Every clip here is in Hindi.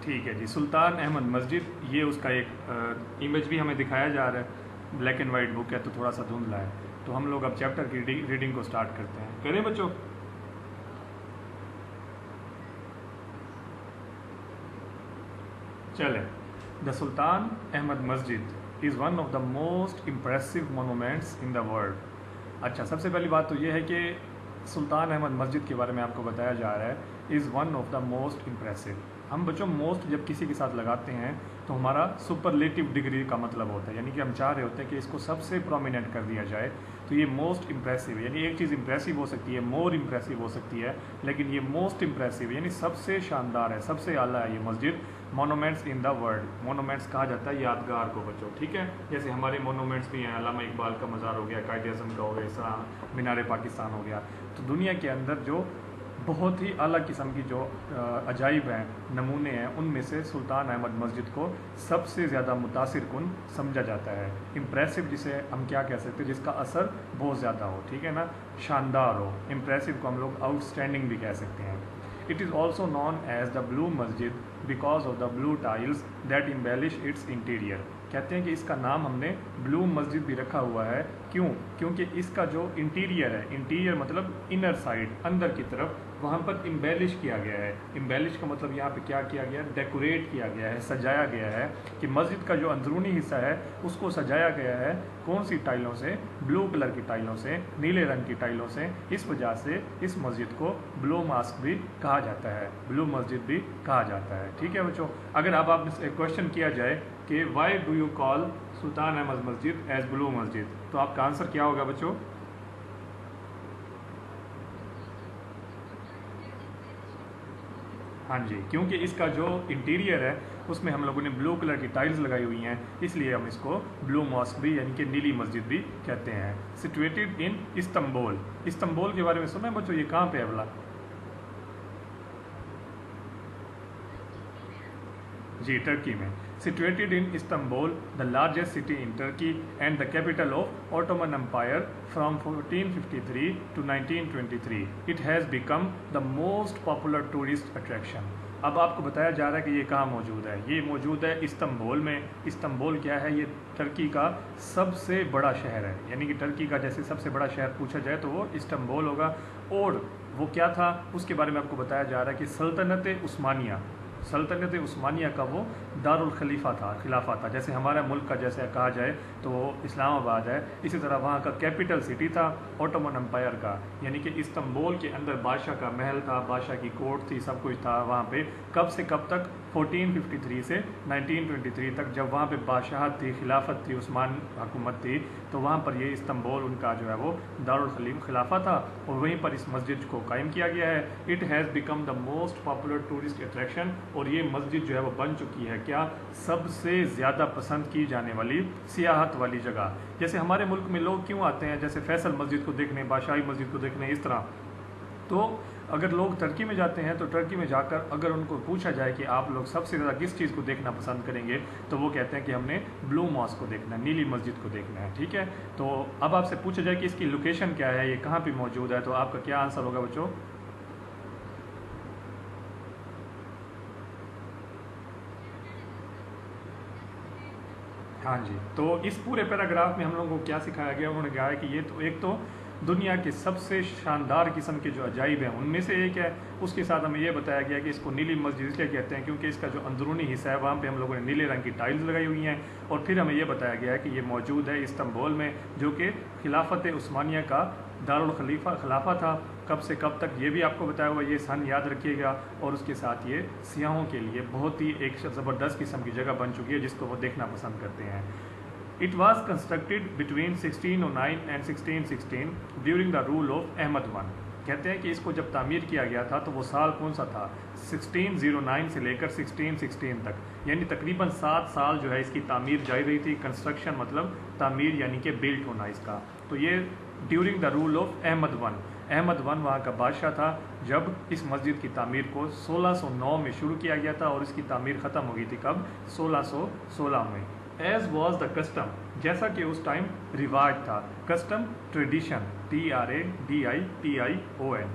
ठीक है जी, सुल्तान अहमद मस्जिद, ये उसका एक इमेज भी हमें दिखाया जा रहा है। ब्लैक एंड वाइट बुक है तो थोड़ा सा धुंधला है। तो हम लोग अब चैप्टर की रीडिंग को स्टार्ट करते हैं। करें बच्चों? चले। द सुल्तान अहमद मस्जिद is one of the most impressive monuments in the world. अच्छा, सबसे पहली बात तो ये है कि सुल्तान अहमद मस्जिद के बारे में आपको बताया जा रहा है, is one of the most impressive. हम बच्चों मोस्ट जब किसी के साथ लगाते हैं तो हमारा सुपरलेटिव डिग्री का मतलब होता है, यानी कि हम चाह रहे होते हैं कि इसको सबसे प्रोमिनेंट कर दिया जाए। तो ये मोस्ट इम्प्रेसिव, यानी एक चीज़ इम्प्रेसिव हो सकती है, मोर इम्प्रेसिव हो सकती है, लेकिन ये मोस्ट इम्प्रेसिव यानी सबसे शानदार है, सबसे आला है ये मस्जिद। Monuments in the world, monuments कहा जाता है यादगार को बच्चों, ठीक है। जैसे हमारे मोनूमेंट्स भी हैं, अल्लामा इकबाल का मज़ार हो गया, कायद आज़म का हो गया, इस तरह मीनार पाकिस्तान हो गया। तो दुनिया के अंदर जो बहुत ही अलग किस्म की जो अजाइब हैं, नमूने हैं, उनमें से सुल्तान अहमद मस्जिद को सबसे ज़्यादा मुतासिर कुन समझा जाता है। इम्प्रेसिव जिसे हम क्या कह सकते हैं, जिसका असर बहुत ज़्यादा हो, ठीक है ना, शानदार हो। इम्प्रेसिव को हम लोग आउटस्टैंडिंग भी कह सकते हैं। It is also known as the blue masjid because of the blue tiles that embellish its interior. कहते हैं कि इसका नाम हमने ब्लू मस्जिद भी रखा हुआ है, क्यों? क्योंकि इसका जो इंटीरियर है, इंटीरियर मतलब इनर साइड, अंदर की तरफ, वहाँ पर इम्बेलिश किया गया है। इम्बेलिश का मतलब यहाँ पे क्या किया गया है? डेकोरेट किया गया है, सजाया गया है। कि मस्जिद का जो अंदरूनी हिस्सा है उसको सजाया गया है कौन सी टाइलों से? ब्लू कलर की टाइलों से, नीले रंग की टाइलों से। इस वजह से इस मस्जिद को ब्लू मॉस्क भी कहा जाता है, ब्लू मस्जिद भी कहा जाता है, ठीक है बच्चों। अगर अब आप क्वेश्चन किया जाए कि वाई डू यू कॉल सुल्तान अहमद मस्जिद एज ब्लू मस्जिद, तो आपका आंसर क्या होगा बच्चों? हाँ जी, क्योंकि इसका जो इंटीरियर है उसमें हम लोगों ने ब्लू कलर की टाइल्स लगाई हुई हैं, इसलिए हम इसको ब्लू मॉस्क भी यानी कि नीली मस्जिद भी कहते हैं। Situated in Istanbul. इस्तांबुल के बारे में सुना है बच्चों? ये कहाँ पे है भला? जी, टर्की में। Situated in Istanbul, the largest city in Turkey and the capital of Ottoman Empire from 1453 to 1923, it has become the most popular tourist attraction. अब आपको बताया जा रहा है कि ये कहाँ मौजूद है। ये मौजूद है इस्तांबुल में। इस्तांबुल क्या है? ये टर्की का सबसे बड़ा शहर है, यानी कि टर्की का जैसे सबसे बड़ा शहर पूछा जाए तो वो इस्तांबुल होगा। और वो क्या था उसके बारे में आपको बताया जा रहा है कि सल्तनत उस्मानिया, सल्तनत उस्मानिया का वो दारुल खलीफा था, खिलाफा था। जैसे हमारा मुल्क का जैसे कहा जाए तो इस्लामाबाद है, इसी तरह वहाँ का कैपिटल सिटी था ऑटोमन एम्पायर का, यानी कि इस्तांबुल के अंदर बादशाह का महल था, बादशाह की कोर्ट थी, सब कुछ था वहाँ पे। कब से कब तक? 1453 से 1923 तक, जब वहाँ पे बादशाहत थी, खिलाफत थी, उस्मान हुकूमत थी, तो वहाँ पर ये इस्तांबुल उनका जो है वो दारुल खिलाफा था, और वहीं पर इस मस्जिद को कायम किया गया है। It has become the most popular tourist attraction, और ये मस्जिद जो है वो बन चुकी है क्या? सबसे ज़्यादा पसंद की जाने वाली सियाहत वाली जगह। जैसे हमारे मुल्क में लोग क्यों आते हैं जैसे फैसल मस्जिद को देखने, बादशाही मस्जिद को देखने, इस तरह। तो अगर लोग टर्की में जाते हैं तो टर्की में जाकर अगर उनको पूछा जाए कि आप लोग सबसे ज़्यादा किस चीज़ को देखना पसंद करेंगे, तो वो कहते हैं कि हमने ब्लू मॉस्क को देखना है, नीली मस्जिद को देखना है, ठीक है। तो अब आपसे पूछा जाए कि इसकी लोकेशन क्या है, ये कहाँ पे मौजूद है, तो आपका क्या आंसर होगा बच्चों? हाँ जी, तो इस पूरे पैराग्राफ में हम लोगों को क्या सिखाया गया? उन्होंने कहा है कि ये तो एक तो दुनिया के सबसे शानदार किस्म के जो अजाइब हैं उनमें से एक है। उसके साथ हमें ये बताया गया कि इसको नीली मस्जिद इसलिए कहते हैं क्योंकि इसका जो अंदरूनी हिस्सा है वहाँ पे हम लोगों ने नीले रंग की टाइल्स लगाई हुई हैं। और फिर हमें ये बताया गया है कि ये मौजूद है इस्तांबुल में, जो कि खिलाफत उस्मानिया का दारुल खिलाफा था। कब से कब तक ये भी आपको बताया हुआ, ये सन याद रखिएगा। और उसके साथ ये सियाहों के लिए बहुत ही एक ज़बरदस्त किस्म की जगह बन चुकी है जिसको वो देखना पसंद करते हैं। It was constructed between 1609 and 1616 during the rule of Ahmed one. कहते हैं कि इसको जब तामीर किया गया था तो वो साल कौन सा था? 1609 से लेकर 1616 तक, यानी तकरीबन 7 साल जो है इसकी तामीर जारी रही थी। कंस्ट्रक्शन मतलब तामीर यानी कि बिल्ट होना इसका। तो ये during the rule of Ahmed one. Ahmed one वहाँ का बादशाह था जब इस मस्जिद की तामीर को 1609 में शुरू किया गया था, और इसकी तामीर ख़त्म हो गई थी कब? 1616 में। एज वॉज द कस्टम, जैसा कि उस टाइम रिवाज था। कस्टम ट्रेडिशन, TRADITION,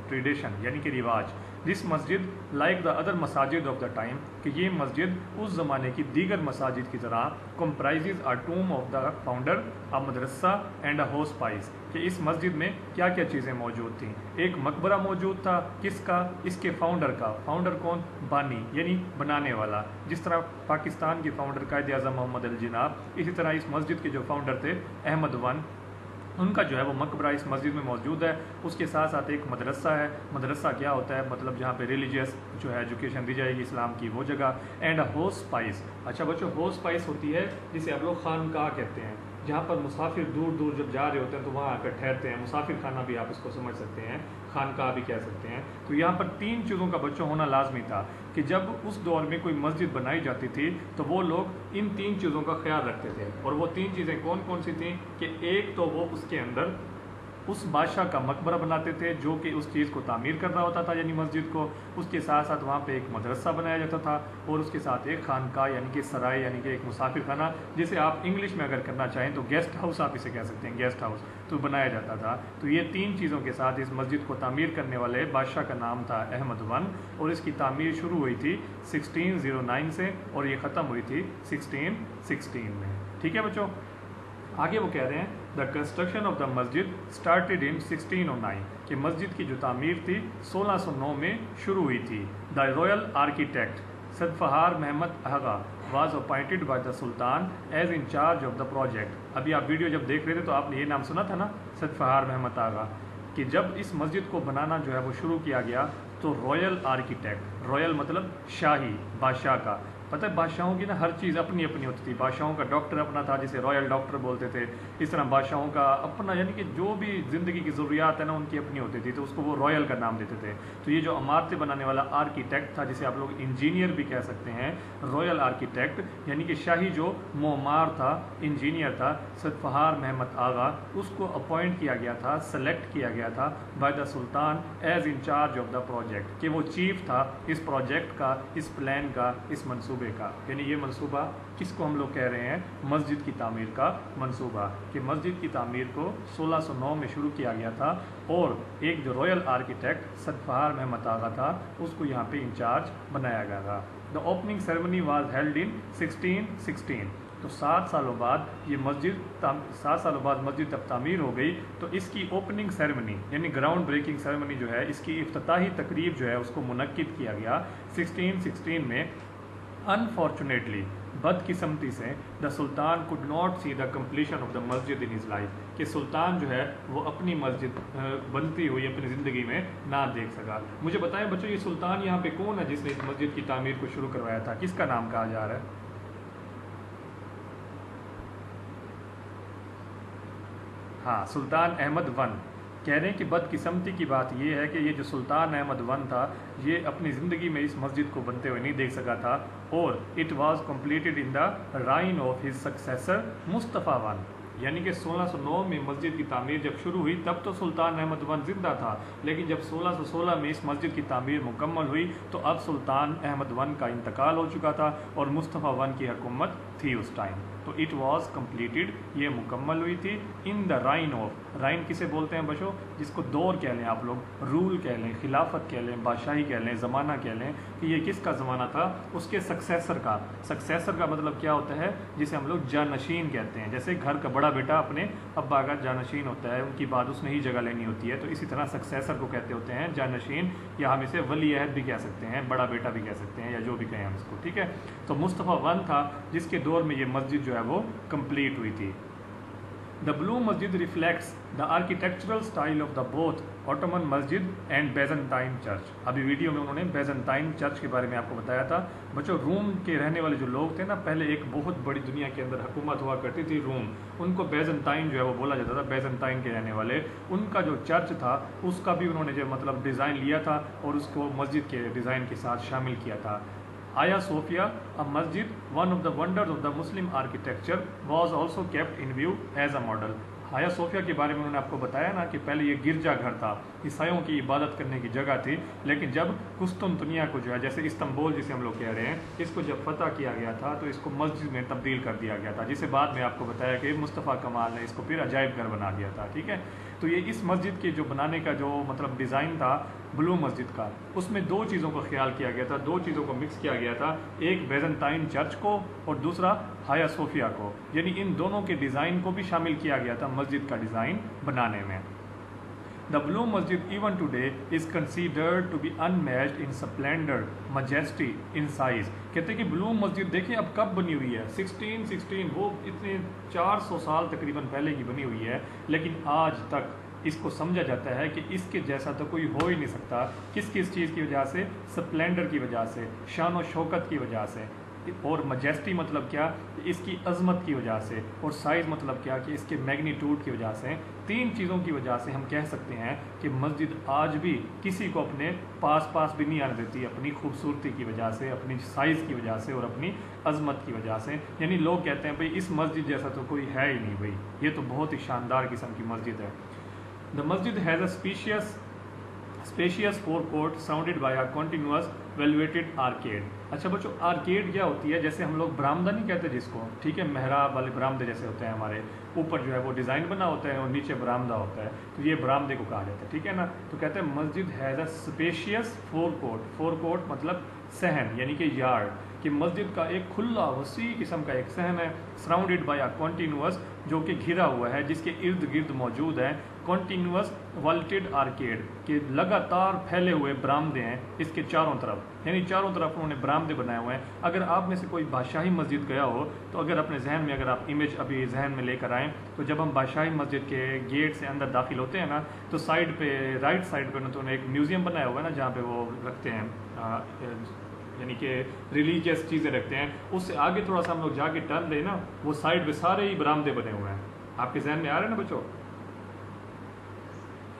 ट्रेडिशन यानी कि रिवाज। दिस मस्जिद like the other Masajid of the time, कि ये मस्जिद उस ज़माने की दीगर मसाजिद की तरह comprises a टूम of the founder, a Madrasa and अ होस पाइस, कि इस मस्जिद में क्या क्या चीज़ें मौजूद थीं। एक मकबरा मौजूद था, किसका? इसके फाउंडर का। फाउंडर कौन? बानी यानी बनाने वाला। जिस तरह पाकिस्तान के फाउंडर कायद आज़म मोहम्मद अली जिनाब, इसी तरह इस मस्जिद के जो फाउंडर थे अहमद वन, उनका जो है वो मकबरा इस मस्जिद में मौजूद है। उसके साथ साथ एक मदरसा है। मदरसा क्या होता है? मतलब जहाँ पे रिलीजियस जो है एजुकेशन दी जाएगी इस्लाम की, वो जगह। एंड होस स्पाइस, अच्छा बच्चों होस स्पाइस होती है जिसे आप लोग खानकाह कहते हैं, जहाँ पर मुसाफिर दूर दूर जब जा रहे होते हैं तो वहाँ आकर ठहरते हैं। मुसाफिर खाना भी आप इसको समझ सकते हैं, खानकाह भी कह सकते हैं। तो यहाँ पर 3 चीज़ों का बच्चों होना लाजमी था कि जब उस दौर में कोई मस्जिद बनाई जाती थी तो वो लोग इन 3 चीज़ों का ख्याल रखते थे। और वो 3 चीज़ें कौन कौन सी थी? कि एक तो वो उसके अंदर उस बादशाह का मकबरा बनाते थे जो कि उस चीज़ को तामीर कर रहा होता था, यानी मस्जिद को। उसके साथ साथ वहाँ पे एक मदरसा बनाया जाता था और उसके साथ एक खानका यानी कि सराय, यानी कि एक मुसाफिर खाना, जिसे आप इंग्लिश में अगर करना चाहें तो गेस्ट हाउस आप इसे कह सकते हैं, गेस्ट हाउस, तो बनाया जाता था। तो ये 3 चीज़ों के साथ इस मस्जिद को तामीर करने वाले बादशाह का नाम था अहमद वन, और इसकी तामीर शुरू हुई थी 1609 से और ये ख़त्म हुई थी 1616 में। ठीक है बच्चों, आगे वो कह रहे हैं द कंस्ट्रक्शन ऑफ द मस्जिद स्टार्टेड इन 1609, कि मस्जिद की जो तामीर थी 1609 में शुरू हुई थी। The royal architect Sedefkar Mehmed Agha was appointed by the sultan as in charge of the project. अभी आप वीडियो जब देख रहे थे तो आपने ये नाम सुना था ना, सदफहार महमद आगा, कि जब इस मस्जिद को बनाना जो है वो शुरू किया गया तो रॉयल आर्किटेक्ट, रॉयल मतलब शाही, बादशाह का। पता है बादशाहों की ना हर चीज़ अपनी अपनी होती थी। बादशाहों का डॉक्टर अपना था जिसे रॉयल डॉक्टर बोलते थे। इस तरह बादशाहों का अपना, यानी कि जो भी ज़िंदगी की ज़रूरियात है ना उनकी अपनी होती थी, तो उसको वो रॉयल का नाम देते थे। तो ये जो इमारतें बनाने वाला आर्किटेक्ट था, जिसे आप लोग इंजीनियर भी कह सकते हैं, रॉयल आर्किटेक्ट यानी कि शाही जो मोमार था, इंजीनियर था, सदफहार महमद आगा, उसको अपॉइंट किया गया था, सेलेक्ट किया गया था by the sultan as in charge of the project, कि वो चीफ था इस प्रोजेक्ट का, इस प्लान का, इस मंसूबे का। यानी ये मंसूबा किसको हम लोग कह रहे हैं? मस्जिद की तामीर का मंसूबा, कि मस्जिद की तामीर को 1609 में शुरू किया गया था और एक जो रॉयल आर्किटेक्ट सदफहार महमद आगा था उसको यहाँ पे इंचार्ज बनाया गया था। The opening ceremony was held in 1616। तो 7 सालों बाद ये मस्जिद 7 सालों बाद मस्जिद जब तामीर हो गई तो इसकी ओपनिंग सेरेमनी यानी ग्राउंड ब्रेकिंग सेरेमनी जो है, इसकी इफ्तिताही तकरीब जो है उसको मुनक्किद किया गया 1616 में। अनफॉर्चुनेटली, बदकिस्मती से, the sultan could not see the completion of the मस्जिद इन हिज लाइफ, कि सुल्तान जो है वो अपनी मस्जिद बनती हुई अपनी ज़िंदगी में ना देख सका। मुझे बताएं बच्चों, ये सुल्तान यहाँ पे कौन है जिसने इस मस्जिद की तामीर को शुरू करवाया था? किसका नाम कहा जा रहा है? हाँ, सुल्तान अहमद वन। कह रहे हैं कि बदकिस्मती की बात यह है कि ये जो सुल्तान अहमद वन था ये अपनी ज़िंदगी में इस मस्जिद को बनते हुए नहीं देख सका था, और it was completed in the reign of his successor Mustafa one, यानी कि 1609 में मस्जिद की तामीर जब शुरू हुई तब तो सुल्तान अहमद वन जिंदा था, लेकिन जब 1616 में इस मस्जिद की तामीर मुकम्मल हुई तो अब सुल्तान अहमद वन का इंतकाल हो चुका था और मुस्तफ़ा वन की हुकूमत थी उस टाइम। तो इट वाज कंप्लीटेड, ये मुकम्मल हुई थी इन द राइन ऑफ, राइन किसे बोलते हैं बच्चों? जिसको दौर कह लें आप लोग, रूल कह लें, खिलाफत कह लें, बादशाही कह लें, ज़माना कह लें, कि ये किसका ज़माना था? उसके सक्सेसर का। सक्सेसर का मतलब क्या होता है? जिसे हम लोग जानशीन कहते हैं। जैसे घर का बड़ा बेटा अपने अब्बा का जानशीन होता है, उनकी बाद उसने ही जगह लेनी होती है, तो इसी तरह सक्सेसर को कहते होते हैं जानशीन, या हम इसे वली अहद भी कह सकते हैं, बड़ा बेटा भी कह सकते हैं, या जो भी कहें हम इसको। ठीक है, तो मुस्तफ़ा वन था जिसके दौर में ये मस्जिद जो है वो कंप्लीट हुई थी। द ब्लू मस्जिद reflects the architectural style of the both Ottoman मस्जिद एंड बेजेंटाइन चर्च। अभी वीडियो में उन्होंने बेजेंटाइन चर्च के बारे में आपको बताया था। बच्चों, रूम के रहने वाले जो लोग थे ना, पहले एक बहुत बड़ी दुनिया के अंदर हुकूमत हुआ करती थी रूम, उनको बेजेंटाइन जो है वो बोला जाता था, बेजेंटाइन के रहने वाले। उनका जो चर्च था उसका भी उन्होंने जो मतलब डिज़ाइन लिया था और उसको मस्जिद के डिज़ाइन के साथ शामिल किया था। आया Sophia, a masjid, one of the wonders of the Muslim architecture, was also kept in view as a model। आया सोफिया के बारे में उन्होंने आपको बताया ना कि पहले ये गिरजा घर था, ईसाइयों की इबादत करने की जगह थी, लेकिन जब कुस्तुनतुनिया को जो है, जैसे इस्तांबुल जिसे हम लोग कह रहे हैं, इसको जब फतह किया गया था तो इसको मस्जिद में तब्दील कर दिया गया था, जिसे बाद में आपको बताया कि मुस्तफ़ा कमाल ने इसको फिर अजायब घर बना दिया था। ठीक है, तो ये इस मस्जिद के जो बनाने का जो मतलब डिज़ाइन था ब्लू मस्जिद का, उसमें दो चीज़ों का ख्याल किया गया था, दो चीज़ों को मिक्स किया गया था, एक बेजेंटाइन चर्च को और दूसरा हाया सोफिया को, यानी इन दोनों के डिज़ाइन को भी शामिल किया गया था मस्जिद का डिज़ाइन बनाने में। The Blue Masjid even today is considered to be unmatched in splendor, majesty, in size. कहते हैं कि ब्लू मस्जिद देखें अब कब बनी हुई है, 1616, वो इतने 400 साल तकरीबन पहले की बनी हुई है, लेकिन आज तक इसको समझा जाता है कि इसके जैसा तो कोई हो ही नहीं सकता। किस किस चीज़ की वजह से? स्प्लेंडर की वजह से, शान व शौकत की वजह से, और मजेस्टी मतलब क्या, इसकी अजमत की वजह से, और साइज़ मतलब क्या कि इसके मैग्नीट्यूड की वजह से। तीन चीज़ों की वजह से हम कह सकते हैं कि मस्जिद आज भी किसी को अपने पास भी नहीं आने देती, अपनी खूबसूरती की वजह से, अपनी साइज़ की वजह से और अपनी अजमत की वजह से। यानी लोग कहते हैं भाई इस मस्जिद जैसा तो कोई है ही नहीं, भाई ये तो बहुत ही शानदार किस्म की मस्जिद है। The masjid has a spacious forecourt surrounded by a continuous vaulted arcade. अच्छा बच्चों, आर्केड क्या होती है? जैसे हम लोग बरामदा नहीं कहते जिसको, ठीक है, मेहराब वाले बरामदे जैसे होते हैं हमारे, ऊपर जो है वो डिज़ाइन बना होता है और नीचे बरामदा होता है, तो ये बरामदे को कहा जाता है, ठीक है ना। तो कहते हैं मस्जिद हैज़ अ स्पेशियस फोरकोर्ट मतलब सहन यानी कि यार्ड, कि मस्जिद का एक खुला वसी किस्म का एक सहन है, सराउंडेड बाय अ कॉन्टीन्यूअस, जो कि घिरा हुआ है, जिसके इर्द गिर्द मौजूद है कॉन्टीन्यूअस वॉल्टेड आर्केड, के लगातार फैले हुए बरामदे हैं इसके चारों तरफ, यानी चारों तरफ उन्होंने बरामदे बनाए हुए हैं। अगर आप में से कोई बादशाही मस्जिद गया हो तो अगर अपने जहन में, अगर आप इमेज अभी जहन में लेकर आएँ, तो जब हम बादशाही मस्जिद के गेट से अंदर दाखिल होते हैं ना, तो साइड पे, राइट साइड पे ना, तो उन्होंने एक म्यूज़ियम बनाया हुआ है ना, जहाँ पे वो रखते हैं यानी कि रिलीजियस चीज़ें रखते हैं। उससे आगे थोड़ा सा हम लोग जाके टर्न लें ना, वो साइड पे सारे ही बरामदे बने हुए हैं। आपके जहन में आ रहे हैं ना बच्चों?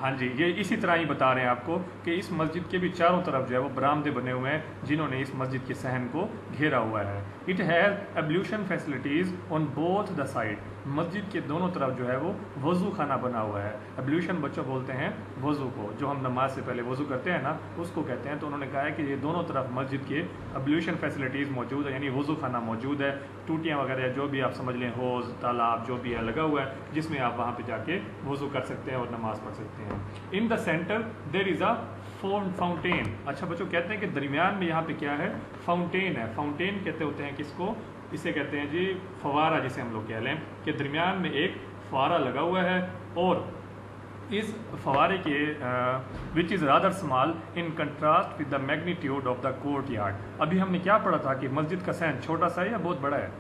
हाँ जी, ये इसी तरह ही बता रहे हैं आपको कि इस मस्जिद के भी चारों तरफ जो है वो बरामदे बने हुए हैं, जिन्होंने इस मस्जिद के सहन को घेरा हुआ है। It has ablution facilities on both the side, मस्जिद के दोनों तरफ जो है वो वज़ू खाना बना हुआ है। एब्ल्यूशन बच्चों बोलते हैं वज़ू को, जो हम नमाज से पहले वज़ू करते हैं ना, उसको कहते हैं। तो उन्होंने कहा है कि ये दोनों तरफ मस्जिद के एब्ल्यूशन फैसिलिटीज़ मौजूद है, यानी वज़ू खाना मौजूद है, टूटियाँ वगैरह जो भी आप समझ लें, हौज़, तालाब जो भी है लगा हुआ है, जिसमें आप वहाँ पर जाके वज़ू कर सकते हैं और नमाज़ पढ़ सकते हैं। In the centre there is a fountain. अच्छा बच्चों, कहते हैं कि दरमियान में यहाँ पे क्या है? फाउंटेन है। फाउंटेन कहते होते हैं किसको? इसे कहते हैं जी फवारा, जिसे हम लोग कह लें कि दरमियान में एक फवारा लगा हुआ है, और इस फवारे के which is rather small in contrast with the magnitude of the court yard. अभी हमने क्या पढ़ा था कि मस्जिद का सहन छोटा सा है या बहुत बड़ा है?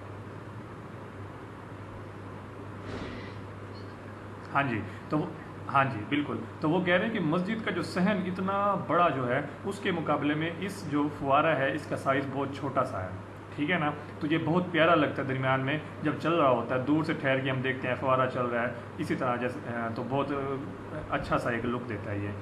हाँ जी, तो हाँ जी बिल्कुल, तो वो कह रहे हैं कि मस्जिद का जो सहन इतना बड़ा जो है, उसके मुकाबले में इस जो फुवारा है इसका साइज़ बहुत छोटा सा है, ठीक है ना। तो ये बहुत प्यारा लगता है दरमियान में जब चल रहा होता है, दूर से ठहर के हम देखते हैं फुवारा चल रहा है इसी तरह जैसे, तो बहुत अच्छा सा एक लुक देता है ये।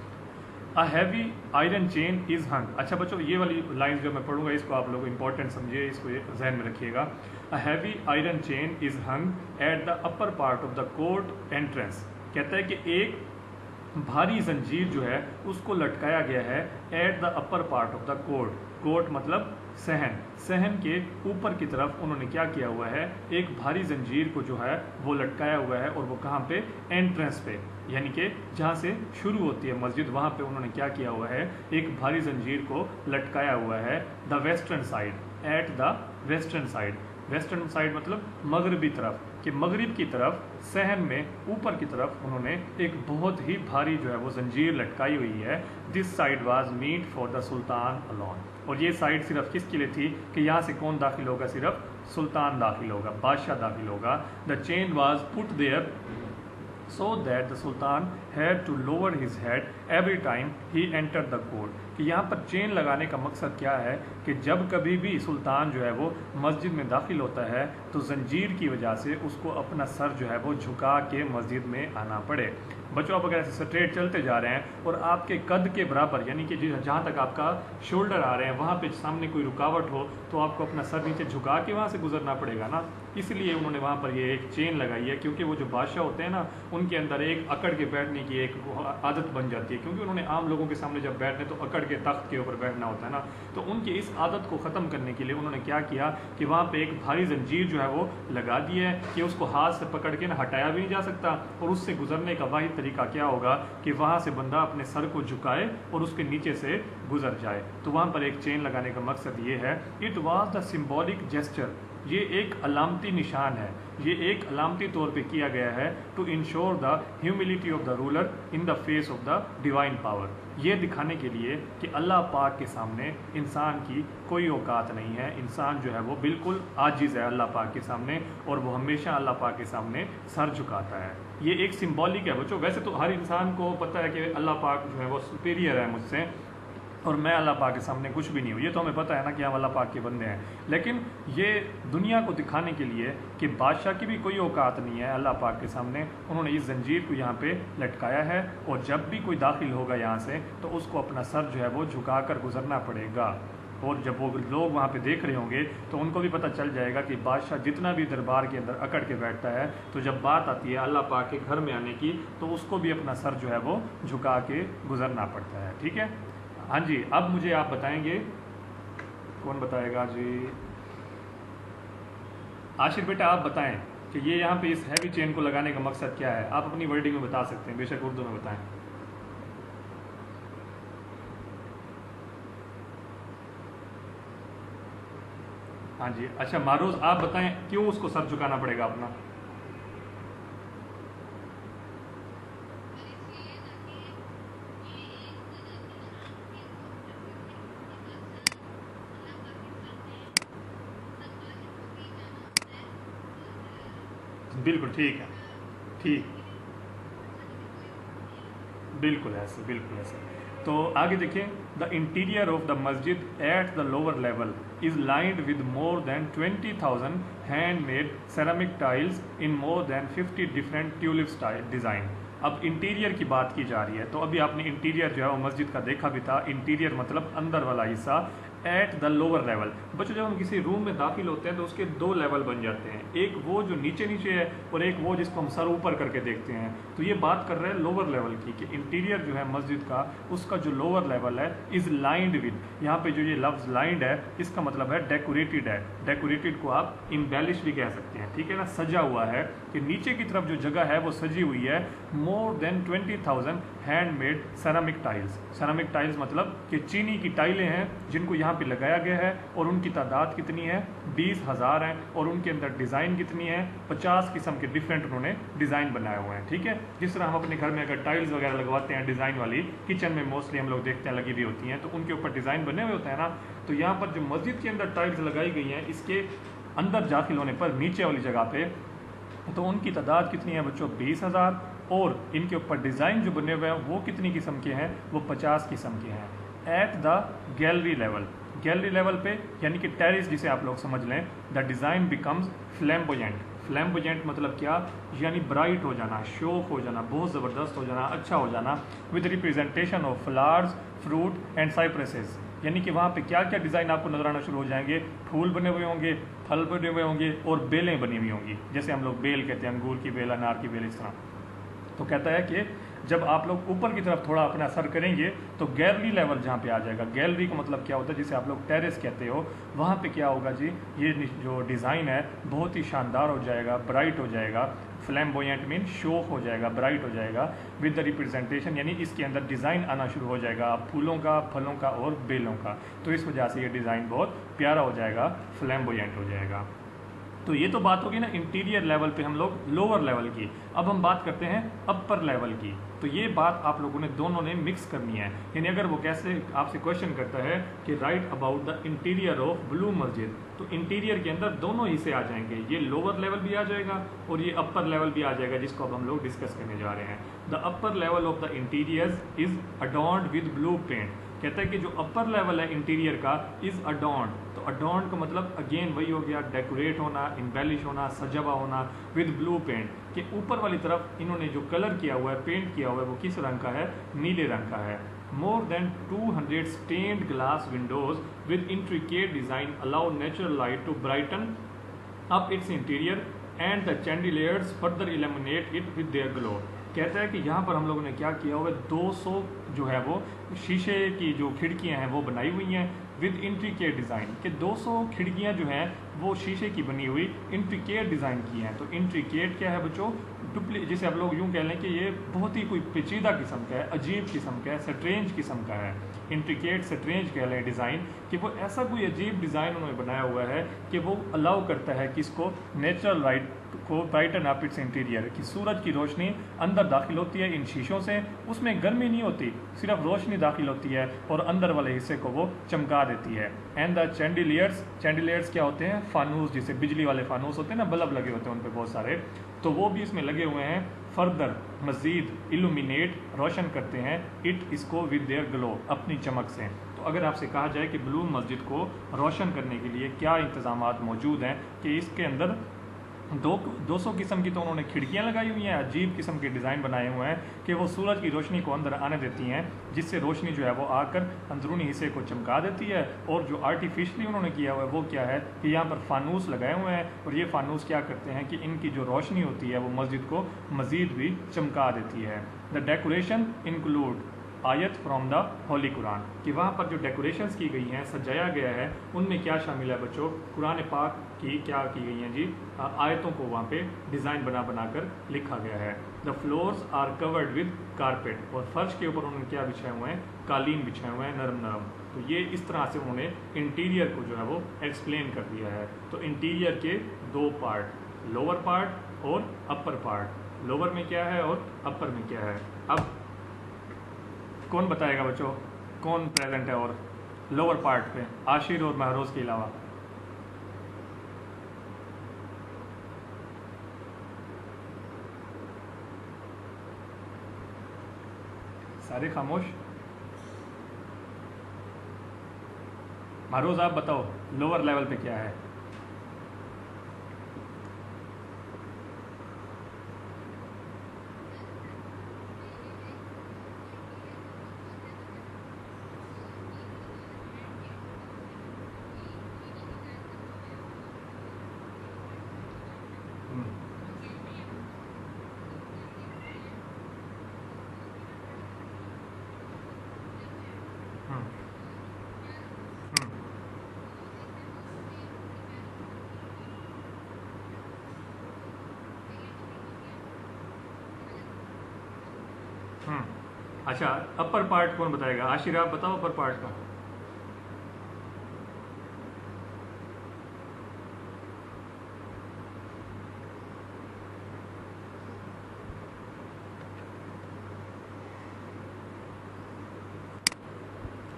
A heavy iron chain is hung. अच्छा बच्चों, ये वाली लाइन जो मैं पढ़ूंगा इसको आप लोग इंपॉर्टेंट समझिए, इसको जहन में रखिएगा। अ heavy iron chain is hung at the upper part of the court entrance. कहता है कि एक भारी जंजीर जो है उसको लटकाया गया है at the upper part of the court. Court मतलब सहन, सहन के ऊपर की तरफ उन्होंने क्या किया हुआ है? एक भारी जंजीर को जो है वो लटकाया हुआ है, और वो कहाँ पे? एंट्रेंस पे, यानी कि जहाँ से शुरू होती है मस्जिद, वहाँ पे उन्होंने क्या किया हुआ है? एक भारी जंजीर को लटकाया हुआ है the western side, at the western side. Western side मतलब मगरबी तरफ, कि मगरिब की तरफ सहन में ऊपर की तरफ उन्होंने एक बहुत ही भारी जो है वो जंजीर लटकाई हुई है। This side was meant for the sultan alone. और ये साइड सिर्फ किसके लिए थी? कि यहाँ से कौन दाखिल होगा? सिर्फ सुल्तान दाखिल होगा, बादशाह दाखिल होगा। The chain was put there so that the sultan had to lower his head every time he entered the court। कि यहाँ पर चेन लगाने का मकसद क्या है? कि जब कभी भी सुल्तान जो है वो मस्जिद में दाखिल होता है तो जंजीर की वजह से उसको अपना सर जो है वो झुका के मस्जिद में आना पड़े। बच्चों, आप अगर ऐसे स्ट्रेट चलते जा रहे हैं और आपके कद के बराबर, यानी कि जहाँ तक आपका शोल्डर आ रहे हैं वहाँ पे सामने कोई रुकावट हो, तो आपको अपना सर नीचे झुका के वहाँ से गुजरना पड़ेगा ना। इसलिए उन्होंने वहाँ पर ये एक चेन लगाई है, क्योंकि वो जो बादशाह होते हैं ना, उनके अंदर एक अकड़ के बैठने की एक आदत बन जाती है, क्योंकि उन्होंने आम लोगों के सामने जब बैठने तो अकड़ के तख्त के ऊपर बैठना होता है ना। तो उनकी इस आदत को ख़त्म करने के लिए उन्होंने क्या किया कि वहाँ पे एक भारी जंजीर जो है वो लगा दी है कि उसको हाथ से पकड़ के ना हटाया भी नहीं जा सकता, और उससे गुजरने का वाहिद तरीका क्या होगा कि वहाँ से बंदा अपने सर को झुकाए और उसके नीचे से गुजर जाए। तो वहाँ पर एक चेन लगाने का मकसद ये है, it was the symbolic gesture, ये एक अलामती निशान है, ये एक अलामती तौर पे किया गया है to ensure the humility of the ruler in the face of the divine power, ये दिखाने के लिए कि अल्लाह पाक के सामने इंसान की कोई औकात नहीं है, इंसान जो है वो बिल्कुल आजिज़ है अल्लाह पाक के सामने और वो हमेशा अल्लाह पाक के सामने सर झुकाता है। ये एक सिम्बॉलिक है बच्चों। वैसे तो हर इंसान को पता है कि अल्लाह पाक जो है वो सुपीरियर है मुझसे और मैं अल्लाह पाक के सामने कुछ भी नहीं हूँ, ये तो हमें पता है ना कि हम अल्लाह पाक के बंदे हैं, लेकिन ये दुनिया को दिखाने के लिए कि बादशाह की भी कोई औकात नहीं है अल्लाह पाक के सामने, उन्होंने इस जंजीर को यहाँ पे लटकाया है और जब भी कोई दाखिल होगा यहाँ से तो उसको अपना सर जो है वो झुका कर गुजरना पड़ेगा। और जब वो लोग वहाँ पे देख रहे होंगे तो उनको भी पता चल जाएगा कि बादशाह जितना भी दरबार के अंदर अकड़ के बैठता है, तो जब बात आती है अल्लाह पाक के घर में आने की तो उसको भी अपना सर जो है वो झुका के गुजरना पड़ता है। ठीक है, हाँ जी। अब मुझे आप बताएंगे, कौन बताएगा जी? आशिर बेटा आप बताएं कि ये यहाँ पे इस हैवी चेन को लगाने का मकसद क्या है। आप अपनी वर्डिंग में बता सकते हैं, बेशक उर्दू में बताएं। हाँ जी, अच्छा मारूज आप बताएं क्यों उसको सर झुकाना पड़ेगा अपना? बिल्कुल ठीक है, ठीक, बिल्कुल ऐसे, बिल्कुल ऐसे। तो आगे देखिए, द इंटीरियर ऑफ द मस्जिद at the lower level is lined with more than 20,000 handmade ceramic tiles in more than 50 different tulip style design. अब इंटीरियर की बात की जा रही है, तो अभी आपने इंटीरियर जो है वो मस्जिद का देखा भी था। इंटीरियर मतलब अंदर वाला हिस्सा। एट द लोअर लेवल, बच्चों जब हम किसी रूम में दाखिल होते हैं तो उसके दो लेवल बन जाते हैं, एक वो जो नीचे नीचे है और एक वो जिसको हम सर ऊपर करके देखते हैं। तो ये बात कर रहे हैं लोअर लेवल की कि इंटीरियर जो है मस्जिद का, उसका जो लोअर लेवल है इज लाइंड विद, यहाँ पे जो ये लफ्ज लाइंड है इसका मतलब है डेकोरेटेड है। डेकोरेटेड को आप इम्बेलिश भी कह सकते हैं, ठीक है ना, सजा हुआ है, कि नीचे की तरफ जो जगह है वो सजी हुई है। More then 20,000 handmade ceramic tiles. Ceramic tiles मतलब कि चीनी की टाइलें हैं जिनको यहाँ पे लगाया गया है, और उनकी तादाद कितनी है? 20,000 है। और उनके अंदर डिज़ाइन कितनी है? 50 किस्म के डिफरेंट उन्होंने डिज़ाइन बनाए हुए हैं। ठीक है, जिस तरह हम अपने घर में अगर टाइल्स वगैरह लगवाते हैं डिज़ाइन वाली, किचन में मोस्टली हम लोग देखते हैं लगी हुई होती हैं, तो उनके ऊपर डिज़ाइन बने हुए होते हैं ना। तो यहाँ पर जो मस्जिद के अंदर टाइल्स लगाई गई हैं, इसके अंदर दाखिल होने पर नीचे वाली जगह पे, तो उनकी तादाद कितनी है बच्चों? 20,000। और इनके ऊपर डिज़ाइन जो बने हुए हैं वो कितनी किस्म के हैं? वो 50 किस्म के हैं। At the gallery level, gallery level पे यानी कि टेरिस जिसे आप लोग समझ लें, द डिज़ाइन बिकम्स फ्लैम्बोयेंट। फ्लैम्बोयेंट मतलब क्या? यानी ब्राइट हो जाना, शोक हो जाना, बहुत ज़बरदस्त हो जाना, अच्छा हो जाना। With representation of flowers, fruit and cypresses, यानी कि वहाँ पे क्या क्या डिज़ाइन आपको नजर आना शुरू हो जाएंगे? फूल बने हुए होंगे, फल बने हुए होंगे और बेलें बनी हुई होंगी, जैसे हम लोग बेल कहते हैं, अंगूर की बेल, अनार की बेल, इस तरह। तो कहता है कि जब आप लोग ऊपर की तरफ थोड़ा अपना असर करेंगे तो गैलरी लेवल जहाँ पे आ जाएगा। गैलरी का मतलब क्या होता है? जिसे आप लोग टेरेस कहते हो। वहाँ पे क्या होगा जी? ये जो डिज़ाइन है बहुत ही शानदार हो जाएगा, ब्राइट हो जाएगा। फ्लैम्बोयेंट मीन शो हो जाएगा, ब्राइट हो जाएगा। विद द रिप्रेजेंटेशन यानी इसके अंदर डिज़ाइन आना शुरू हो जाएगा, फूलों का, फलों का और बेलों का। तो इस वजह से ये डिज़ाइन बहुत प्यारा हो जाएगा, फ्लैम्बोयेंट हो जाएगा। तो ये तो बात होगी ना इंटीरियर लेवल पे हम लोग लोअर लेवल की। अब हम बात करते हैं अपर लेवल की। तो ये बात आप लोगों ने दोनों ने मिक्स करनी है। यानी अगर वो कैसे आपसे क्वेश्चन करता है कि right about the interior of blue मस्जिद, तो इंटीरियर के अंदर दोनों हिस्से आ जाएंगे, ये लोअर लेवल भी आ जाएगा और ये अपर लेवल भी आ जाएगा, जिसको अब हम लोग डिस्कस करने जा रहे हैं। The upper level of the interior is adorned with blue paint. कहता है कि जो अपर लेवल है इंटीरियर का इज अडॉर्न्ड। तो अडॉर्न्ड का मतलब अगेन वही हो गया, डेकोरेट होना, इम्बेलिश होना, सजावा होना विद ब्लू पेंट। कि ऊपर वाली तरफ इन्होंने जो कलर किया हुआ है, पेंट किया हुआ है, वो किस रंग का है? नीले रंग का है। More than 200 stained glass windows with intricate design allow natural light to brighten up its interior and the chandeliers further illuminate it with their glow. कहता है कि यहाँ पर हम लोगों ने क्या किया हुआ है? 200 जो है वो शीशे की जो खिड़कियाँ हैं वो बनाई हुई हैं, विद इंट्रिकेट डिज़ाइन, कि 200 खिड़कियाँ जो हैं वो शीशे की बनी हुई इंट्रिकेट डिज़ाइन की हैं। तो इंट्रिकेट क्या है बच्चों? जिसे आप लोग यूँ कह लें कि ये बहुत ही कोई पेचीदा किस्म का है, अजीब किस्म का है, स्ट्रेंज किस्म का है। इंट्रिकेट स्ट्रेंज कह लें डिज़ाइन, कि वो ऐसा कोई अजीब डिज़ाइन उन्होंने बनाया हुआ है कि वो अलाउ करता है कि इसको नेचुरल लाइट को ब्राइटन अप इट्स इंटीरियर, कि सूरज की रोशनी अंदर दाखिल होती है इन शीशों से, उसमें गर्मी नहीं होती, सिर्फ रोशनी दाखिल होती है और अंदर वाले हिस्से को वो चमका देती है। एंड द चैंडिलियर्स, चैंडिलियर्स क्या होते हैं? फानूस, जिसे बिजली वाले फानूस होते हैं ना, बल्ब लगे होते हैं उन पर बहुत सारे, तो वो भी इसमें लगे हुए हैं। फर्दर मज़ीद इल्यूमिनेट, रोशन करते हैं इट, इसको विद देयर ग्लो, अपनी चमक से। तो अगर आपसे कहा जाए कि ब्लू मस्जिद को रोशन करने के लिए क्या इंतज़ामात मौजूद हैं, कि इसके अंदर 200 किस्म की तो उन्होंने खिड़कियां लगाई हुई हैं, अजीब किस्म के डिज़ाइन बनाए हुए हैं कि वो सूरज की रोशनी को अंदर आने देती हैं, जिससे रोशनी जो है वो आकर अंदरूनी हिस्से को चमका देती है। और जो आर्टिफिशली उन्होंने किया हुआ है वो क्या है कि यहाँ पर फानूस लगाए हुए हैं, और ये फानूस क्या करते हैं कि इनकी जो रोशनी होती है वो मस्जिद को मज़ीद भी चमका देती है। द डेकोरेशन इंक्लूड आयत फ्रॉम द होली कुरान, कि वहाँ पर जो डेकोरेशंस की गई हैं, सजाया गया है, उनमें क्या शामिल है बच्चों? कुरान पाक की क्या की गई हैं जी? आयतों को वहाँ पे डिज़ाइन बना कर लिखा गया है। The floors are covered with carpet, और फर्श के ऊपर उन्होंने क्या बिछाए हुए हैं? कालीन बिछाए हुए हैं, नरम नरम। तो ये इस तरह से उन्होंने इंटीरियर को जो है वो एक्सप्लेन कर दिया है। तो इंटीरियर के 2 पार्ट, लोअर पार्ट और अपर पार्ट। लोअर में क्या है और अपर में क्या है? अब कौन बताएगा बच्चों, कौन प्रेजेंट है और लोअर पार्ट पे, आशिर और महरोज के अलावा? सारे खामोश। महरोज आप बताओ लोअर लेवल पे क्या है? अच्छा, अपर पार्ट कौन बताएगा? आशिर आप बताओ अपर पार्ट का।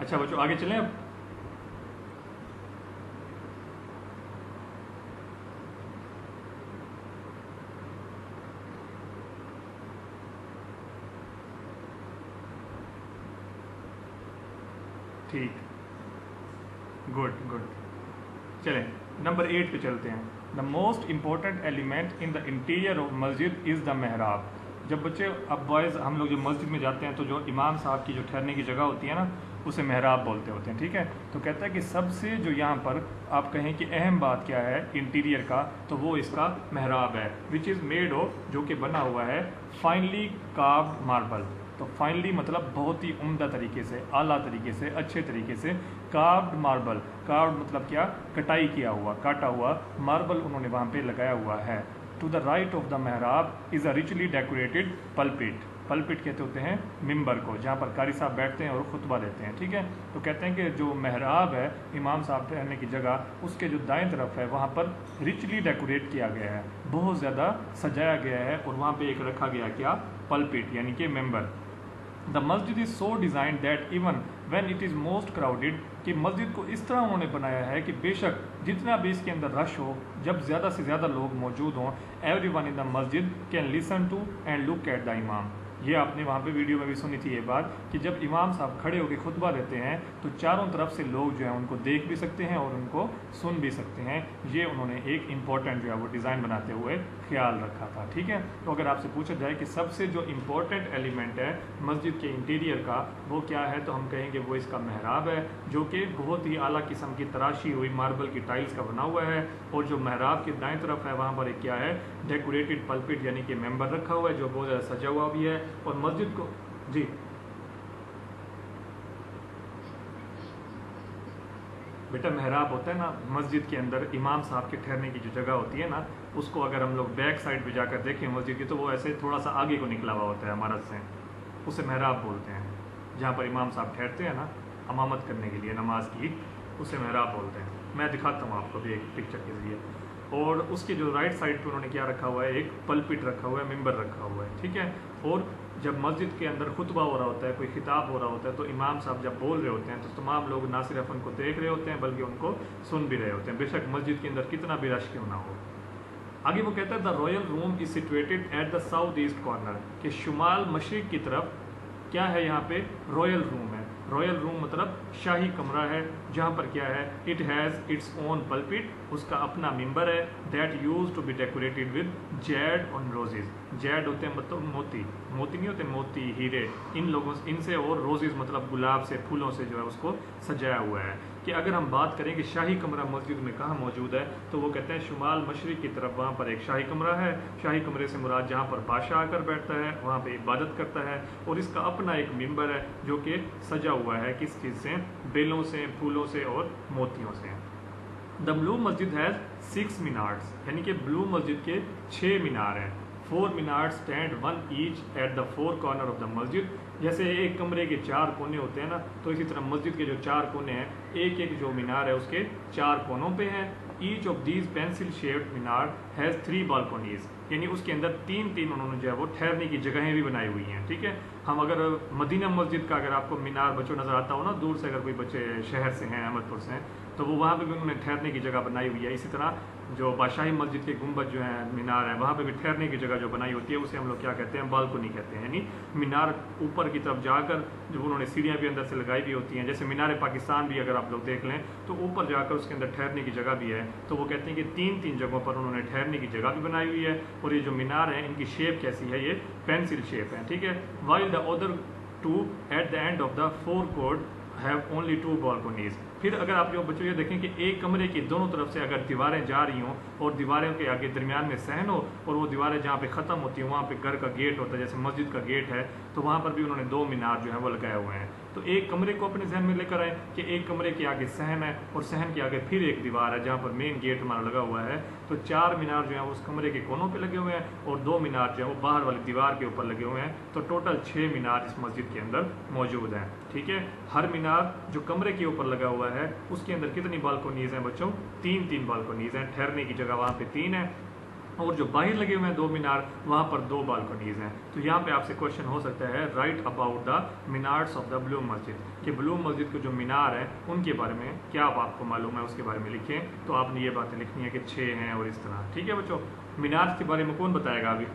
अच्छा बच्चों आगे चलें अब। ठीक, गुड गुड। चलें नंबर 8 पे चलते हैं। The most important element in the interior of मस्जिद इज़ द मेहराब। जब बच्चे, अब बॉयज़ हम लोग जब मस्जिद में जाते हैं तो जो इमाम साहब की जो ठहरने की जगह होती है ना, उसे मेहराब बोलते होते हैं, ठीक है। तो कहता है कि सबसे जो यहाँ पर आप कहें कि अहम बात क्या है इंटीरियर का, तो वो इसका मेहराब है, विच इज़ मेड ऑफ, जो कि बना हुआ है फाइनली कार्व्ड मार्बल। तो फाइनली मतलब बहुत ही उम्दा तरीके से, आला तरीके से, अच्छे तरीके से कार्व्ड मार्बल। कार्व्ड मतलब क्या? कटाई किया हुआ, काटा हुआ मार्बल उन्होंने वहाँ पे लगाया हुआ है। To the right of the mihrab is a richly decorated pulpit. Pulpit कहते होते हैं मिंबर को, जहाँ पर कारी साहब बैठते हैं और खुतबा देते हैं, ठीक है। तो कहते हैं कि जो मेहराब है, इमाम साहब ठहरने की जगह, उसके जो दाएं तरफ है वहाँ पर रिचली डेकोरेट किया गया है, बहुत ज़्यादा सजाया गया है, और वहाँ पे एक रखा गया क्या? पल्पिट, यानी कि मेंबर। द मस्जिद is so design that even when it is most crowded, कि मस्जिद को इस तरह उन्होंने बनाया है कि बेशक जितना भी इसके अंदर रश हो, जब ज़्यादा से ज़्यादा लोग मौजूद हों, everyone in the masjid can listen to and look at the imam. ये आपने वहाँ पे वीडियो में भी सुनी थी ये बात, कि जब इमाम साहब खड़े होकर खुतबा देते हैं तो चारों तरफ से लोग जो हैं उनको देख भी सकते हैं और उनको सुन भी सकते हैं। ये उन्होंने एक इम्पॉर्टेंट जो है वो डिज़ाइन बनाते हुए ख्याल रखा था, ठीक है। तो अगर आपसे पूछा जाए कि सबसे जो इम्पोर्टेंट एलिमेंट है मस्जिद के इंटीरियर का वो क्या है, तो हम कहेंगे वो इसका मेहराब है, जो कि बहुत ही आला किस्म की तराशी हुई मार्बल की टाइल्स का बना हुआ है। और जो मेहराब की दाएं तरफ है वहाँ पर एक क्या है? डेकोरेटेड पल्पिट, यानी कि मेंबर रखा हुआ है, जो बहुत ज़्यादा सजा हुआ भी है। और मस्जिद को जी बेटा मेहराब होता है ना मस्जिद के अंदर, इमाम साहब के ठहरने की जो जगह होती है ना, उसको अगर हम लोग बैक साइड पे जाकर देखें मस्जिद की, तो वो ऐसे थोड़ा सा आगे को निकला हुआ होता है इमारत से, उसे मेहराब बोलते हैं। जहाँ पर इमाम साहब ठहरते हैं ना अमामत करने के लिए नमाज की, उसे मेहराब बोलते हैं। मैं दिखाता हूँ आपको भी एक पिक्चर के जरिए। और उसके जो राइट साइड पे उन्होंने क्या रखा हुआ है, एक पलपिट रखा हुआ है, मिंबर रखा हुआ है, ठीक है। और जब मस्जिद के अंदर खुतबा हो रहा होता है, कोई खिताब हो रहा होता है, तो इमाम साहब जब बोल रहे होते हैं तो तमाम लोग ना सिर्फ उनको देख रहे होते हैं बल्कि उनको सुन भी रहे होते हैं, बेशक मस्जिद के अंदर कितना भी रश क्यों ना हो। आगे वो कहता है the royal room is situated at the south east corner, कि शुमाल मशरिक की तरफ क्या है, यहाँ पे रॉयल रूम है। रॉयल रूम मतलब शाही कमरा है, जहाँ पर क्या है, it has its own pulpit, उसका अपना मिंबर है, that used to be decorated with jade on roses. Jade होते हैं मतलब मोती, मोती नहीं होते, मोती हीरे, इन लोगों से, इनसे, और रोजेज मतलब गुलाब से, फूलों से जो है उसको सजाया हुआ है। कि अगर हम बात करें कि शाही कमरा मस्जिद में कहाँ मौजूद है, तो वो कहते हैं शुमाल मशरिक की तरफ वहाँ पर एक शाही कमरा है। शाही कमरे से मुराद जहाँ पर बादशाह आकर बैठता है, वहाँ पे इबादत करता है, और इसका अपना एक मिंबर है जो कि सजा हुआ है किस चीज़ से, बेलों से, फूलों से और मोतियों से। The blue masjid has 6 minarets, यानी कि ब्लू मस्जिद के 6 मीनार हैं। 4 minar stand one each at the 4 corner of the masjid. जैसे एक कमरे के 4 कोने होते हैं ना, तो इसी तरह मस्जिद के जो 4 कोने हैं, एक एक जो मीनार है उसके 4 कोनों पे हैं। Each of these pencil shaped minar has 3 बालकोनीज, यानी उसके अंदर 3 उन्होंने जो है वो ठहरने की जगहें भी बनाई हुई हैं, ठीक है। हम अगर मदीना मस्जिद का अगर आपको मीनार बच्चों नज़र आता हो ना दूर से, अगर कोई बच्चे शहर से हैं, अहमदपुर से हैं, तो वो वहाँ पे भी उन्होंने ठहरने की जगह बनाई हुई है। इसी तरह जो बादशाही मस्जिद के गुंबद जो है, मीनार है, वहाँ पे भी ठहरने की जगह जो बनाई होती है उसे हम लोग क्या कहते हैं, बालकोनी कहते हैं। यानी मीनार ऊपर की तरफ जाकर जो उन्होंने सीढ़ियाँ भी अंदर से लगाई भी होती हैं, जैसे मीनार पाकिस्तान भी अगर आप लोग देख लें तो ऊपर जाकर उसके अंदर ठहरने की जगह भी है। तो वो कहते हैं कि 3 जगहों पर उन्होंने ठहरने की जगह भी बनाई हुई है। और ये जो मीनार है इनकी शेप कैसी है, ये पेंसिल शेप है, ठीक है। While the other 2 at the end of the 4 could have only 2 बालकोनीज। फिर अगर आप जो बच्चों ये देखें कि एक कमरे की दोनों तरफ से अगर दीवारें जा रही हों और दीवारों के आगे दरमियान में सहन हो, और वो दीवारें जहाँ पे ख़त्म होती हैं वहाँ पे घर का गेट होता है, जैसे मस्जिद का गेट है, तो वहाँ पर भी उन्होंने 2 मीनार जो है वो लगाए हुए हैं। तो एक कमरे को अपने जहन में लेकर आए कि एक कमरे के आगे सहन है और सहन के आगे फिर एक दीवार है जहाँ पर मेन गेट हमारा लगा हुआ है। तो 4 मीनार जो है उस कमरे के कोनों पे लगे हुए हैं और 2 मीनार जो है वो बाहर वाली दीवार के ऊपर लगे हुए हैं। तो टोटल 6 मीनार इस मस्जिद के अंदर मौजूद हैं, ठीक है। हर मीनार जो कमरे के ऊपर लगा हुआ है उसके अंदर कितनी बालकोनीज हैं बच्चों, 3 बालकोनीज हैं। ठहरने की जगह वहाँ पे 3 है, और जो बाहर लगे हुए हैं 2 मीनार, वहाँ पर 2 बालकोनीज हैं। तो यहाँ पे आपसे क्वेश्चन हो सकता है, right about the minarets of the blue masjid, कि ब्लू मस्जिद के जो मीनार हैं उनके बारे में क्या आपको मालूम है, उसके बारे में लिखें। तो आपने ये बातें लिखनी है कि 6 हैं और इस तरह, ठीक है बच्चों। मीनार के बारे में कौन बताएगा अभी?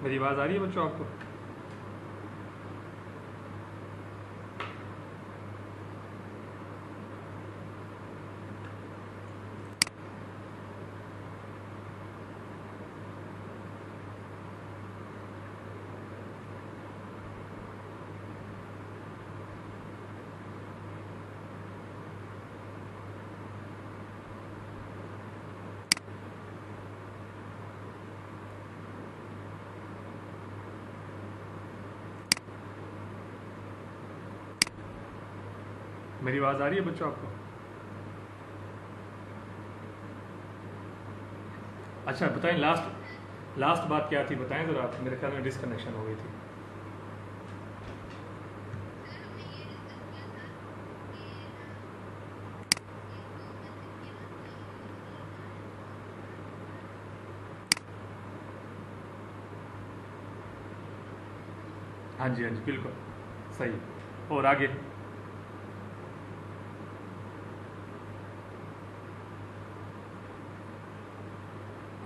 मेरी आवाज़ आ रही है बच्चों आपको? मेरी आवाज़ आ रही है बच्चों आपको? अच्छा बताएं, लास्ट लास्ट बात क्या थी बताएं ज़रा आप, मेरे ख्याल में डिसकनेक्शन हो गई थी। हाँ जी हाँ जी बिल्कुल सही। और आगे?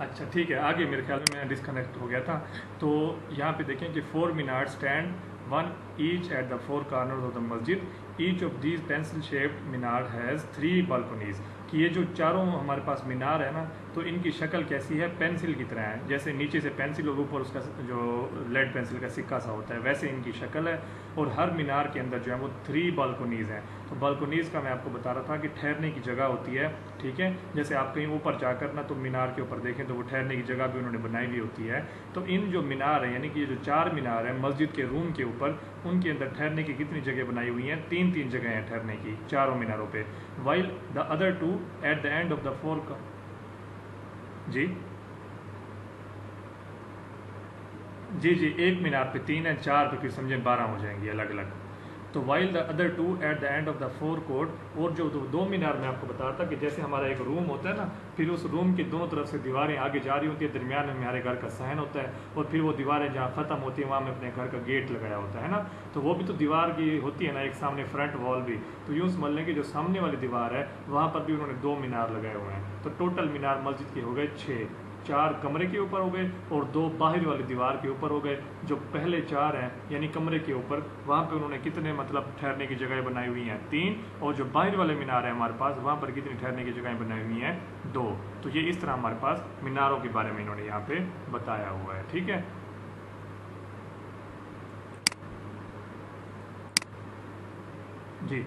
अच्छा ठीक है, आगे मेरे ख्याल में मैं डिस्कनेक्ट हो गया था। तो यहाँ पे देखें कि 4 minar stand one each at the 4 corners of the masjid. Each of these pencil shaped minar has 3 balconies. कि ये जो चारों हमारे पास मीनार है ना, तो इनकी शक्ल कैसी है, पेंसिल की तरह है। जैसे नीचे से पेंसिल और ऊपर उसका जो लेड पेंसिल का सिक्का सा होता है, वैसे इनकी शक्ल है। और हर मीनार के अंदर जो है वो 3 बालकनीज हैं। तो बालकनीज का मैं आपको बता रहा था कि ठहरने की जगह होती है, ठीक है। जैसे आप कहीं ऊपर जाकर ना तो मीनार के ऊपर देखें तो वो ठहरने की जगह भी उन्होंने बनाई हुई होती है। तो इन जो मीनार है, यानी कि ये जो 4 मीनार है मस्जिद के रूम के ऊपर, उनके अंदर ठहरने की कितनी जगह बनाई हुई हैं? 3 जगह हैं ठहरने की चारों मीनारों पे। While the other 2 at the end of the 4 का। जी जी जी, एक मीनार पे 3 है, 4 पे फिर समझे 12 हो जाएंगी अलग अलग। तो while the other 2 at the end of the 4 court. और जो 2 मीनार मैं आपको बता रहा था कि जैसे हमारा एक रूम होता है ना, फिर उस रूम की दोनों तरफ से दीवारें आगे जा रही होती है, दरमियान में हमारे घर का सहन होता है, और फिर वो दीवारें जहाँ ख़त्म होती है वहाँ में अपने घर का गेट लगाया होता है ना। तो वो भी तो दीवार की होती है ना, एक सामने फ्रंट वॉल भी। तो यूँ समझ लें कि जो सामने वाली दीवार है वहाँ पर भी उन्होंने 2 मीनार लगाए हुए हैं। तो टोटल मीनार मस्जिद के हो गए 6। 4 कमरे के ऊपर हो गए और 2 बाहर वाली दीवार के ऊपर हो गए। जो पहले 4 हैं यानी कमरे के ऊपर, वहाँ पे उन्होंने कितने मतलब ठहरने की जगह बनाई हुई हैं? 3। और जो बाहर वाले मीनार है हमारे पास, वहाँ पर कितनी ठहरने की जगह बनाई हुई हैं? 2। तो ये इस तरह हमारे पास मीनारों के बारे में इन्होंने यहाँ पे बताया हुआ है, ठीक है। जी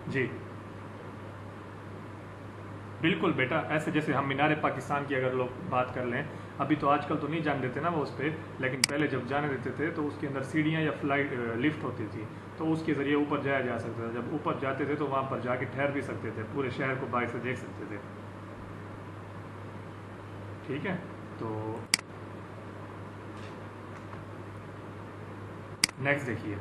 जी बिल्कुल बेटा, ऐसे जैसे हम मीनार पाकिस्तान की अगर लोग बात कर लें, अभी तो आजकल तो नहीं जाने देते ना वो उस पर, लेकिन पहले जब जाने देते थे तो उसके अंदर सीढ़ियाँ या फ्लाइट लिफ्ट होती थी, तो उसके ज़रिए ऊपर जाया जा सकता था। जब ऊपर जाते थे तो वहाँ पर जाके ठहर भी सकते थे, पूरे शहर को बाहर से देख सकते थे, ठीक है। तो नेक्स्ट देखिए।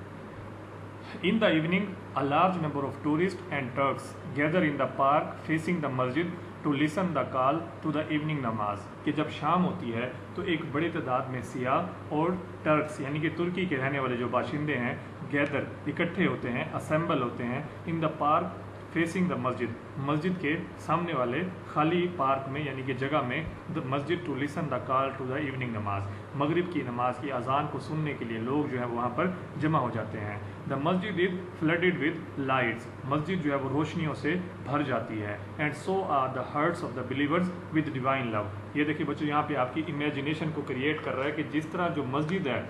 In the evening, a large number of tourists and Turks gather in the park facing the masjid to listen the call to the evening नमाज। कि जब शाम होती है तो एक बड़ी तादाद में सियाह और टर्क्स यानी कि तुर्की के रहने वाले जो बाशिंदे हैं, गैदर इकट्ठे होते हैं, असेंबल होते हैं in the park facing the मस्जिद, मस्जिद के सामने वाले खाली पार्क में यानी कि जगह में, the masjid to listen the call to the evening namaz. मगरिब की नमाज की अजान को सुनने के लिए लोग जो है वहाँ पर जमा हो जाते हैं। द मस्जिद इज फ्लडेड विद लाइट्स, मस्जिद जो है वो रोशनियों से भर जाती है। And so are the hearts of the believers with divine love. ये देखिए बच्चों, यहाँ पे आपकी इमेजिनेशन को क्रिएट कर रहा है कि जिस तरह जो मस्जिद है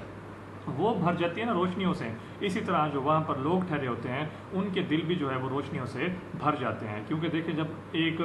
वो भर जाती है ना रोशनियों से, इसी तरह जो वहाँ पर लोग ठहरे होते हैं उनके दिल भी जो है वो रोशनियों से भर जाते हैं। क्योंकि देखिए जब एक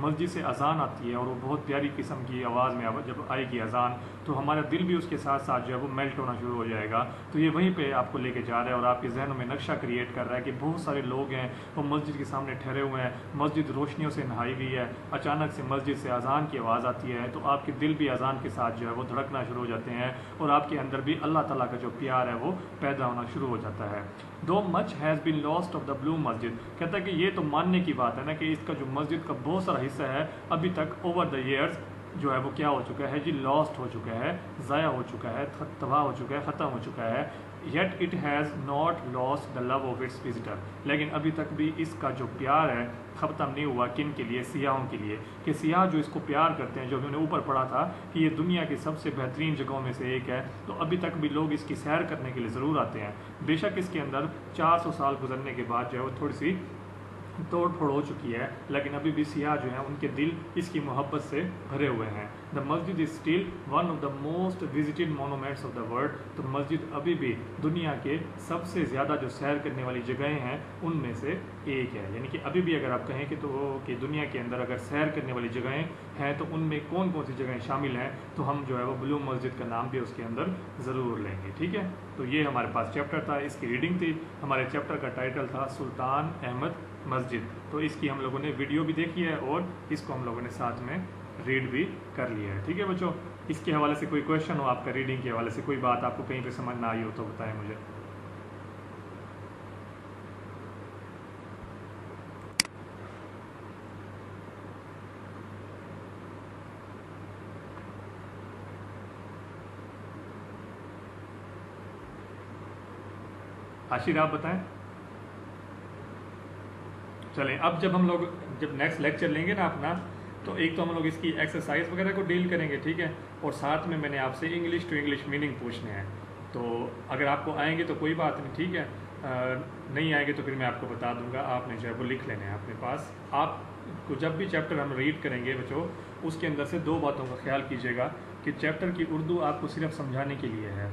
मस्जिद से अजान आती है और वो बहुत प्यारी किस्म की आवाज़ में जब आएगी अजान, तो हमारा दिल भी उसके साथ साथ जो है वो मेल्ट होना शुरू हो जाएगा। तो ये वहीं पे आपको लेके जा रहा है और आपके जहनों में नक्शा क्रिएट कर रहा है कि बहुत सारे लोग हैं वो मस्जिद के सामने ठहरे हुए हैं, मस्जिद रोशनियों से नहाई हुई है, अचानक से मस्जिद से अजान की आवाज़ आती है तो आपके दिल भी अजान के साथ जो है वो धड़कना शुरू हो जाते हैं और आपके अंदर भी अल्लाह ताला का जो प्यार है वो पैदा होना शुरू हो जाता है। Though much has been lost of the blue masjid, कहता है कि ये तो मानने की बात है ना कि इसका जो मस्जिद का बहुत सारा हिस्सा है अभी तक ओवर द ईयर्स जो है वो क्या हो चुका है जी, लॉस्ट हो चुका है, ज़ाया हो चुका है, तबाह हो चुका है, ख़त्म हो चुका है। Yet it has not lost the love of its visitor, लेकिन अभी तक भी इसका जो प्यार है ख़त्म नहीं हुआ। किन के लिए? सियाहों के लिए। कि सियाह जो इसको प्यार करते हैं, जो हमने ऊपर पढ़ा था कि ये दुनिया की सबसे बेहतरीन जगहों में से एक है, तो अभी तक भी लोग इसकी सैर करने के लिए ज़रूर आते हैं। बेशक इसके अंदर 400 साल गुजरने के बाद जो है वो थोड़ी सी तोड़ फोड़ हो चुकी है, लेकिन अभी भी सियाह जो हैं उनके दिल इसकी मोहब्बत से भरे हुए हैं। द मस्जिद is still one of the most visited monuments of the world. तो मस्जिद अभी भी दुनिया के सबसे ज़्यादा जो सैर करने वाली जगहें हैं उनमें से एक है। यानी कि अभी भी अगर आप कहें कि कि दुनिया के अंदर अगर सैर करने वाली जगहें हैं तो उनमें कौन कौन सी जगहें शामिल हैं, तो हम जो है वो ब्लू मस्जिद का नाम भी उसके अंदर ज़रूर लेंगे। ठीक है, तो ये हमारे पास चैप्टर था, इसकी रीडिंग थी। हमारे चैप्टर का टाइटल था सुल्तान अहमद मस्जिद। तो इसकी हम लोगों ने वीडियो भी देखी है और इसको हम लोगों ने साथ में रीड भी कर लिया है। ठीक है बच्चों, इसके हवाले से कोई क्वेश्चन हो आपका, रीडिंग के हवाले से कोई बात आपको कहीं पे समझ ना आई हो तो बताएं मुझे। आशिर आप बताएं। चलें, अब जब नेक्स्ट लेक्चर लेंगे ना अपना, तो एक तो हम लोग इसकी एक्सरसाइज वगैरह को डील करेंगे, ठीक है, और साथ में मैंने आपसे इंग्लिश टू इंग्लिश मीनिंग पूछने हैं। तो अगर आपको आएंगे तो कोई बात नहीं, ठीक है, नहीं आएंगे तो फिर मैं आपको बता दूंगा, आपने जो है वो लिख लेने हैं अपने पास। आपको जब भी चैप्टर हम रीड करेंगे बच्चों, उसके अंदर से दो बातों का ख्याल कीजिएगा कि चैप्टर की उर्दू आपको सिर्फ समझाने के लिए है,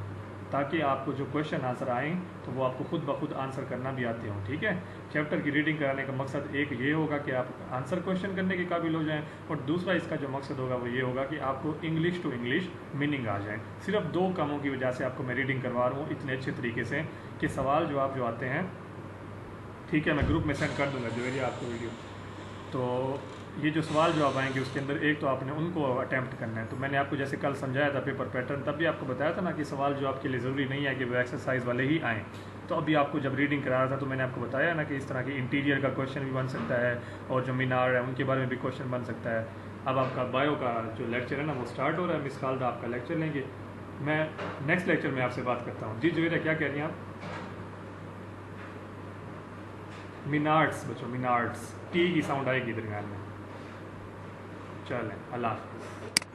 ताकि आपको जो क्वेश्चन आंसर आएँ तो वो आपको खुद ब खुद आंसर करना भी आते हों। ठीक है, चैप्टर की रीडिंग कराने का मकसद एक ये होगा कि आप आंसर क्वेश्चन करने के काबिल हो जाएं, और दूसरा इसका जो मकसद होगा वो ये होगा कि आपको इंग्लिश टू इंग्लिश मीनिंग आ जाए। सिर्फ दो कामों की वजह से आपको मैं रीडिंग करवा रहा हूँ इतने अच्छे तरीके से कि सवाल जवाब जो आते हैं, ठीक है, मैं ग्रुप में सेंड कर दूँगा जो है आपको वीडियो। तो ये जो सवाल जवाब आएंगे उसके अंदर एक तो आपने उनको अटैम्प्ट करना है। तो मैंने आपको जैसे कल समझाया था पेपर पैटर्न, तब भी आपको बताया था ना कि सवाल जवाब के लिए ज़रूरी नहीं है कि वो एक्सरसाइज वाले ही आएँ। तो अभी आपको जब रीडिंग करा रहा था तो मैंने आपको बताया ना कि इस तरह के इंटीरियर का क्वेश्चन भी बन सकता है, और जो मीनार है उनके बारे में भी क्वेश्चन बन सकता है। अब आपका बायो का जो लेक्चर है ना वो स्टार्ट हो रहा है, मिस खालदा आपका लेक्चर लेंगे। मैं नेक्स्ट लेक्चर में आपसे बात करता हूँ। जी जुवेरा क्या कह रही हैं आप? मीनार्ट्स बच्चों, मीनार्ट्स, टी की साउंड आएगी दरमियान में। चलें, अल्लाह हाफ़िज़।